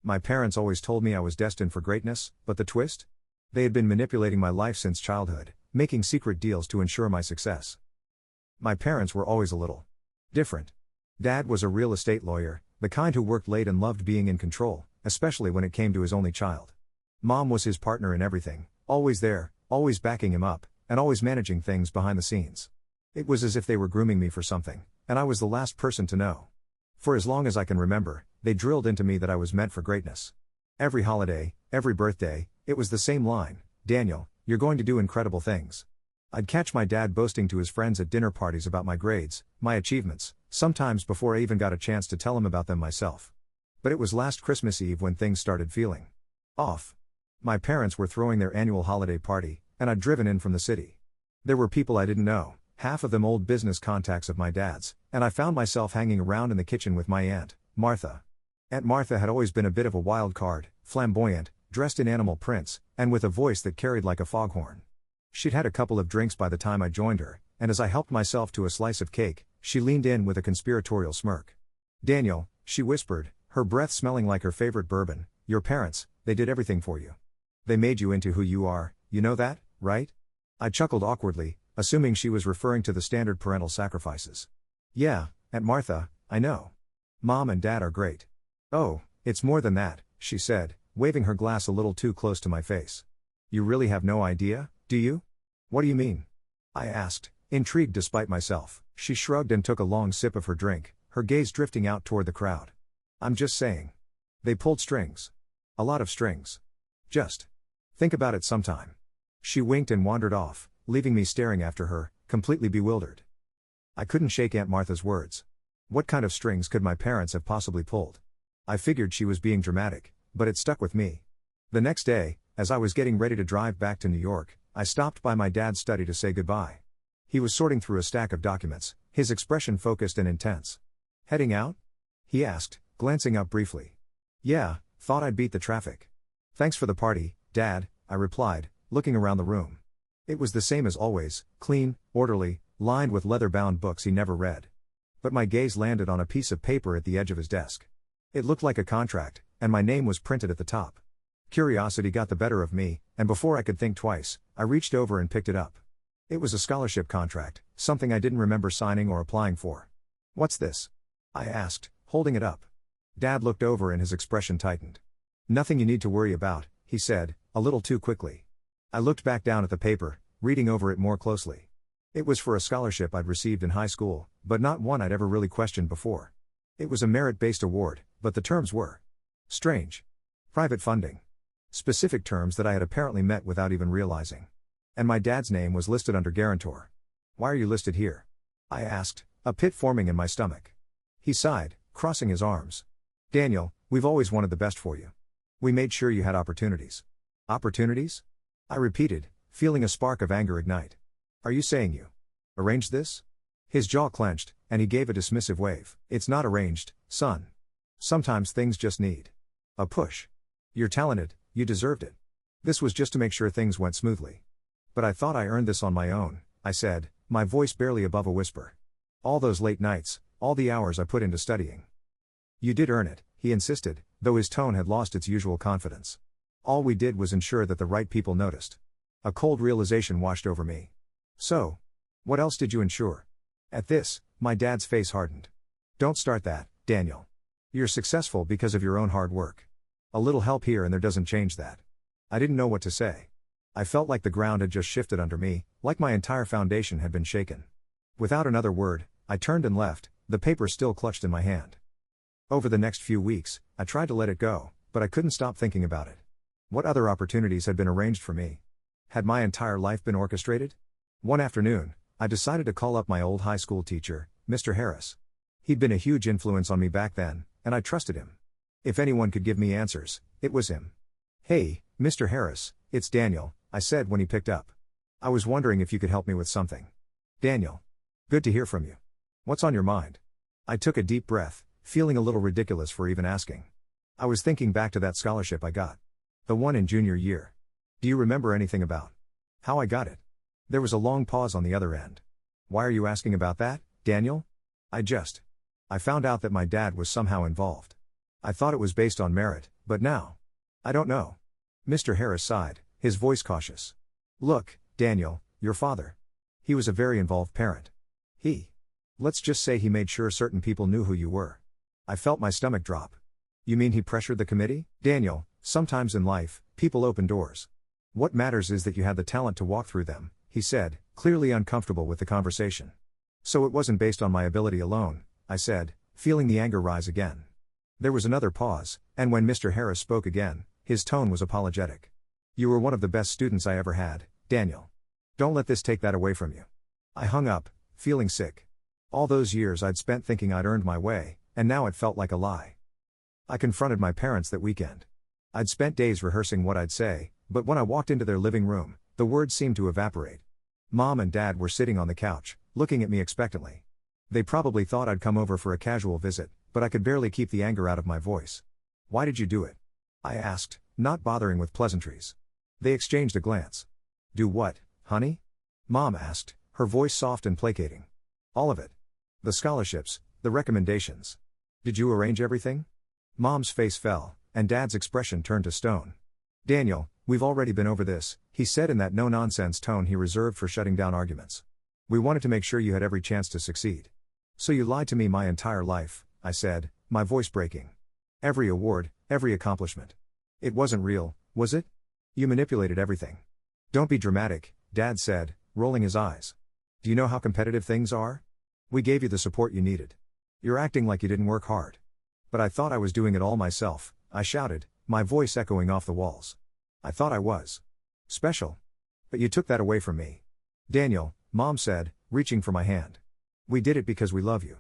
My parents always told me I was destined for greatness, but the twist? They had been manipulating my life since childhood, making secret deals to ensure my success. My parents were always a little different. Dad was a real estate lawyer, the kind who worked late and loved being in control, especially when it came to his only child. Mom was his partner in everything, always there, always backing him up, and always managing things behind the scenes. It was as if they were grooming me for something, and I was the last person to know. For as long as I can remember, they drilled into me that I was meant for greatness. Every holiday, every birthday, it was the same line: Daniel, you're going to do incredible things. I'd catch my dad boasting to his friends at dinner parties about my grades, my achievements, sometimes before I even got a chance to tell him about them myself. But it was last Christmas Eve when things started feeling off. My parents were throwing their annual holiday party, and I'd driven in from the city. There were people I didn't know, half of them old business contacts of my dad's, and I found myself hanging around in the kitchen with my Aunt Martha. Aunt Martha had always been a bit of a wild card, flamboyant, dressed in animal prints, and with a voice that carried like a foghorn. She'd had a couple of drinks by the time I joined her, and as I helped myself to a slice of cake, she leaned in with a conspiratorial smirk. "Daniel," she whispered, her breath smelling like her favorite bourbon, "your parents, they did everything for you. They made you into who you are, you know that, right?" I chuckled awkwardly, assuming she was referring to the standard parental sacrifices. "Yeah, Aunt Martha, I know. Mom and Dad are great." "Oh, it's more than that," she said, waving her glass a little too close to my face. "You really have no idea, do you?" "What do you mean?" I asked, intrigued despite myself. She shrugged and took a long sip of her drink, her gaze drifting out toward the crowd. "I'm just saying. They pulled strings. A lot of strings. Just think about it sometime." She winked and wandered off, leaving me staring after her, completely bewildered. I couldn't shake Aunt Martha's words. What kind of strings could my parents have possibly pulled? I figured she was being dramatic, but it stuck with me. The next day, as I was getting ready to drive back to New York, I stopped by my dad's study to say goodbye. He was sorting through a stack of documents, his expression focused and intense. "Heading out?" he asked, glancing up briefly. "Yeah, thought I'd beat the traffic." "Thanks for the party, Dad," I replied, looking around the room. It was the same as always, clean, orderly, lined with leather-bound books he never read. But my gaze landed on a piece of paper at the edge of his desk. It looked like a contract, and my name was printed at the top. Curiosity got the better of me, and before I could think twice, I reached over and picked it up. It was a scholarship contract, something I didn't remember signing or applying for. "What's this?" I asked, holding it up. Dad looked over and his expression tightened. "Nothing you need to worry about," he said, a little too quickly. I looked back down at the paper, reading over it more closely. It was for a scholarship I'd received in high school, but not one I'd ever really questioned before. It was a merit-based award, but the terms were strange. Private funding. Specific terms that I had apparently met without even realizing. And my dad's name was listed under guarantor. "Why are you listed here?" I asked, a pit forming in my stomach. He sighed, crossing his arms. "Daniel, we've always wanted the best for you. We made sure you had opportunities." "Opportunities?" I repeated, feeling a spark of anger ignite. "Are you saying you arranged this?" His jaw clenched, and he gave a dismissive wave. "It's not arranged, son. Sometimes things just need a push. You're talented, you deserved it. This was just to make sure things went smoothly." "But I thought I earned this on my own," I said, my voice barely above a whisper. "All those late nights, all the hours I put into studying." "You did earn it," he insisted, though his tone had lost its usual confidence. "All we did was ensure that the right people noticed." A cold realization washed over me. "So? What else did you ensure?" At this, my dad's face hardened. "Don't start that, Daniel. You're successful because of your own hard work. A little help here and there doesn't change that." I didn't know what to say. I felt like the ground had just shifted under me, like my entire foundation had been shaken. Without another word, I turned and left, the paper still clutched in my hand. Over the next few weeks, I tried to let it go, but I couldn't stop thinking about it. What other opportunities had been arranged for me? Had my entire life been orchestrated? One afternoon, I decided to call up my old high school teacher, Mr. Harris. He'd been a huge influence on me back then, and I trusted him. If anyone could give me answers, it was him. "Hey, Mr. Harris, it's Daniel," I said when he picked up. "I was wondering if you could help me with something." "Daniel. Good to hear from you. What's on your mind?" I took a deep breath, feeling a little ridiculous for even asking. I was thinking back to that scholarship I got. The one in junior year. "Do you remember anything about how I got it?" There was a long pause on the other end. "Why are you asking about that, Daniel?" I found out that my dad was somehow involved. I thought it was based on merit, but now. I don't know. Mr. Harris sighed, his voice cautious. Look, Daniel, your father. He was a very involved parent. Let's just say he made sure certain people knew who you were. I felt my stomach drop. You mean he pressured the committee? Daniel, sometimes in life, people open doors. What matters is that you had the talent to walk through them, he said, clearly uncomfortable with the conversation. So it wasn't based on my ability alone, I said, feeling the anger rise again. There was another pause, and when Mr. Harris spoke again, his tone was apologetic. You were one of the best students I ever had, Daniel. Don't let this take that away from you. I hung up, feeling sick. All those years I'd spent thinking I'd earned my way, and now it felt like a lie. I confronted my parents that weekend. I'd spent days rehearsing what I'd say, but when I walked into their living room, the words seemed to evaporate. Mom and Dad were sitting on the couch, looking at me expectantly. They probably thought I'd come over for a casual visit, but I could barely keep the anger out of my voice. Why did you do it? I asked, not bothering with pleasantries. They exchanged a glance. Do what, honey? Mom asked, her voice soft and placating. All of it. The scholarships, the recommendations. Did you arrange everything? Mom's face fell, and Dad's expression turned to stone. Daniel, we've already been over this, he said in that no-nonsense tone he reserved for shutting down arguments. We wanted to make sure you had every chance to succeed. So you lied to me my entire life, I said, my voice breaking. Every award, every accomplishment. It wasn't real, was it? You manipulated everything. Don't be dramatic, Dad said, rolling his eyes. Do you know how competitive things are? We gave you the support you needed. You're acting like you didn't work hard. But I thought I was doing it all myself, I shouted, my voice echoing off the walls. I thought I was special. But you took that away from me. Daniel, Mom said, reaching for my hand. We did it because we love you.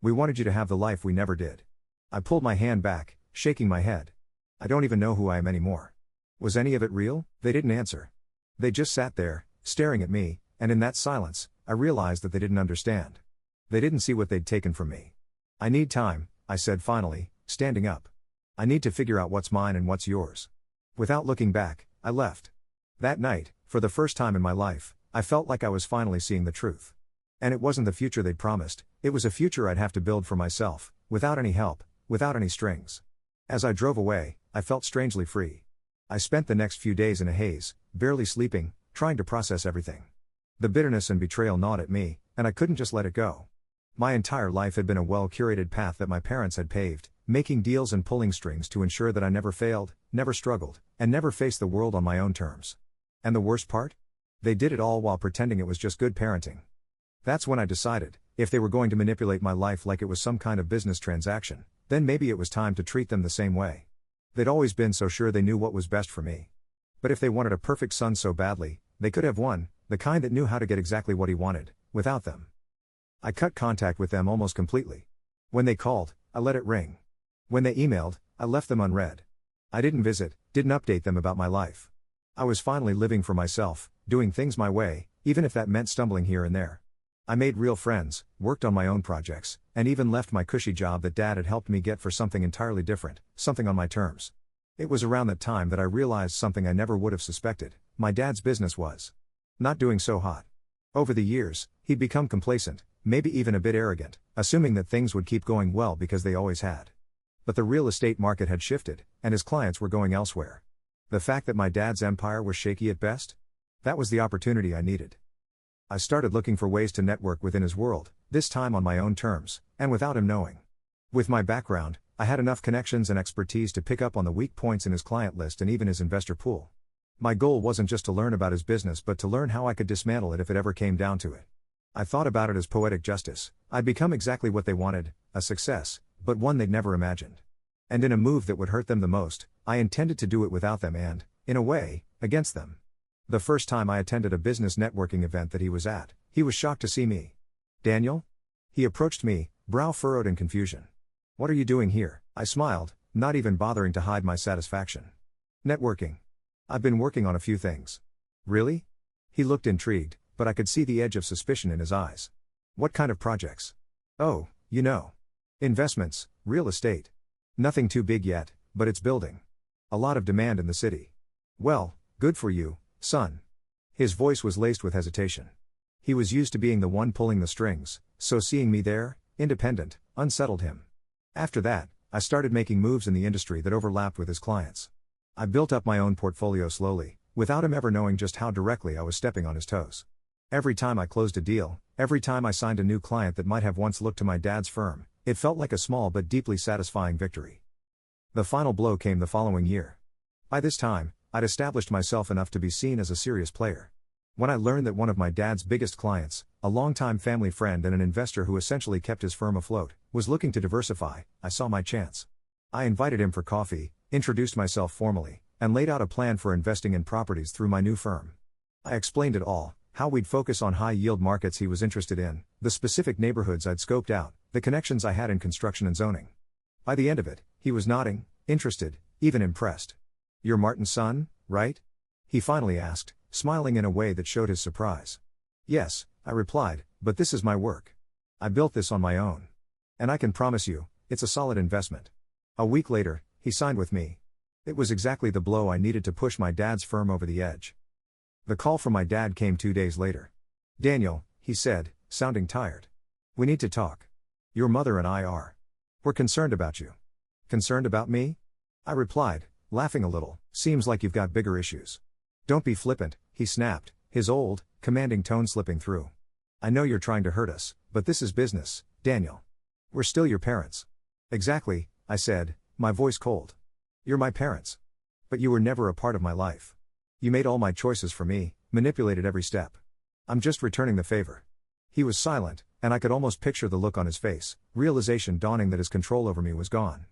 We wanted you to have the life we never did. I pulled my hand back, shaking my head. I don't even know who I am anymore. Was any of it real? They didn't answer. They just sat there, staring at me, and in that silence, I realized that they didn't understand. They didn't see what they'd taken from me. I need time, I said finally, standing up. I need to figure out what's mine and what's yours. Without looking back, I left. That night, for the first time in my life, I felt like I was finally seeing the truth. And it wasn't the future they'd promised, it was a future I'd have to build for myself, without any help, without any strings. As I drove away, I felt strangely free. I spent the next few days in a haze, barely sleeping, trying to process everything. The bitterness and betrayal gnawed at me, and I couldn't just let it go. My entire life had been a well-curated path that my parents had paved, making deals and pulling strings to ensure that I never failed, never struggled, and never faced the world on my own terms. And the worst part? They did it all while pretending it was just good parenting. That's when I decided, if they were going to manipulate my life like it was some kind of business transaction, then maybe it was time to treat them the same way. They'd always been so sure they knew what was best for me. But if they wanted a perfect son so badly, they could have one, the kind that knew how to get exactly what he wanted, without them. I cut contact with them almost completely. When they called, I let it ring. When they emailed, I left them unread. I didn't visit, didn't update them about my life. I was finally living for myself, doing things my way, even if that meant stumbling here and there. I made real friends, worked on my own projects, and even left my cushy job that Dad had helped me get for something entirely different, something on my terms. It was around that time that I realized something I never would have suspected: my dad's business was not doing so hot. Over the years, he'd become complacent, maybe even a bit arrogant, assuming that things would keep going well because they always had. But the real estate market had shifted, and his clients were going elsewhere. The fact that my dad's empire was shaky at best? That was the opportunity I needed. I started looking for ways to network within his world, this time on my own terms, and without him knowing. With my background, I had enough connections and expertise to pick up on the weak points in his client list and even his investor pool. My goal wasn't just to learn about his business but to learn how I could dismantle it if it ever came down to it. I thought about it as poetic justice. I'd become exactly what they wanted, a success, but one they'd never imagined. And in a move that would hurt them the most, I intended to do it without them and, in a way, against them. The first time I attended a business networking event that he was at, he was shocked to see me. Daniel? He approached me, brow furrowed in confusion. What are you doing here? I smiled, not even bothering to hide my satisfaction. Networking. I've been working on a few things. Really? He looked intrigued, but I could see the edge of suspicion in his eyes. What kind of projects? Oh, you know. Investments, real estate. Nothing too big yet, but it's building. A lot of demand in the city. Well, good for you, son. His voice was laced with hesitation. He was used to being the one pulling the strings, so seeing me there, independent, unsettled him. After that, I started making moves in the industry that overlapped with his clients. I built up my own portfolio slowly, without him ever knowing just how directly I was stepping on his toes. Every time I closed a deal, every time I signed a new client that might have once looked to my dad's firm, it felt like a small but deeply satisfying victory. The final blow came the following year. By this time, I'd established myself enough to be seen as a serious player. When I learned that one of my dad's biggest clients, a longtime family friend and an investor who essentially kept his firm afloat, was looking to diversify, I saw my chance. I invited him for coffee, introduced myself formally, and laid out a plan for investing in properties through my new firm. I explained it all, how we'd focus on high-yield markets he was interested in, the specific neighborhoods I'd scoped out, the connections I had in construction and zoning. By the end of it, he was nodding, interested, even impressed. "You're Martin's son, right?" he finally asked, smiling in a way that showed his surprise. "Yes," I replied, "but this is my work. I built this on my own. And I can promise you, it's a solid investment." A week later, he signed with me. It was exactly the blow I needed to push my dad's firm over the edge. The call from my dad came 2 days later. "Daniel," he said, sounding tired. "We need to talk. Your mother and I are. We're concerned about you." "Concerned about me?" I replied, laughing a little. "Seems like you've got bigger issues." "Don't be flippant," he snapped, his old, commanding tone slipping through. "I know you're trying to hurt us, but this is business, Daniel. We're still your parents." "Exactly," I said, my voice cold. "You're my parents. But you were never a part of my life. You made all my choices for me, manipulated every step. I'm just returning the favor." He was silent, and I could almost picture the look on his face, realization dawning that his control over me was gone.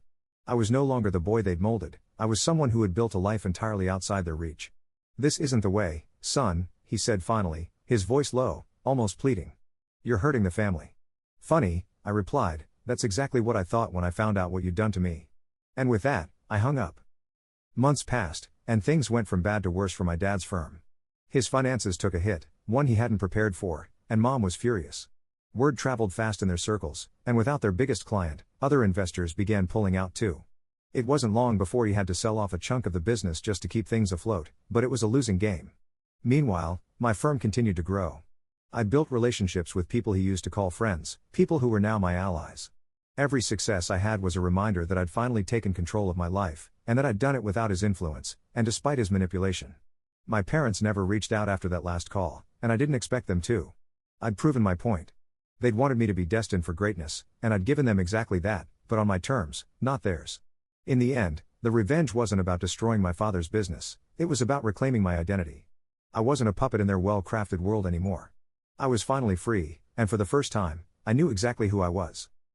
I was no longer the boy they'd molded, I was someone who had built a life entirely outside their reach. "This isn't the way, son," he said finally, his voice low, almost pleading. "You're hurting the family." "Funny," I replied, "that's exactly what I thought when I found out what you'd done to me." And with that, I hung up. Months passed, and things went from bad to worse for my dad's firm. His finances took a hit, one he hadn't prepared for, and Mom was furious. Word traveled fast in their circles, and without their biggest client, other investors began pulling out too. It wasn't long before he had to sell off a chunk of the business just to keep things afloat, but it was a losing game. Meanwhile, my firm continued to grow. I'd built relationships with people he used to call friends, people who were now my allies. Every success I had was a reminder that I'd finally taken control of my life, and that I'd done it without his influence, and despite his manipulation. My parents never reached out after that last call, and I didn't expect them to. I'd proven my point. They'd wanted me to be destined for greatness, and I'd given them exactly that, but on my terms, not theirs. In the end, the revenge wasn't about destroying my father's business, it was about reclaiming my identity. I wasn't a puppet in their well-crafted world anymore. I was finally free, and for the first time, I knew exactly who I was.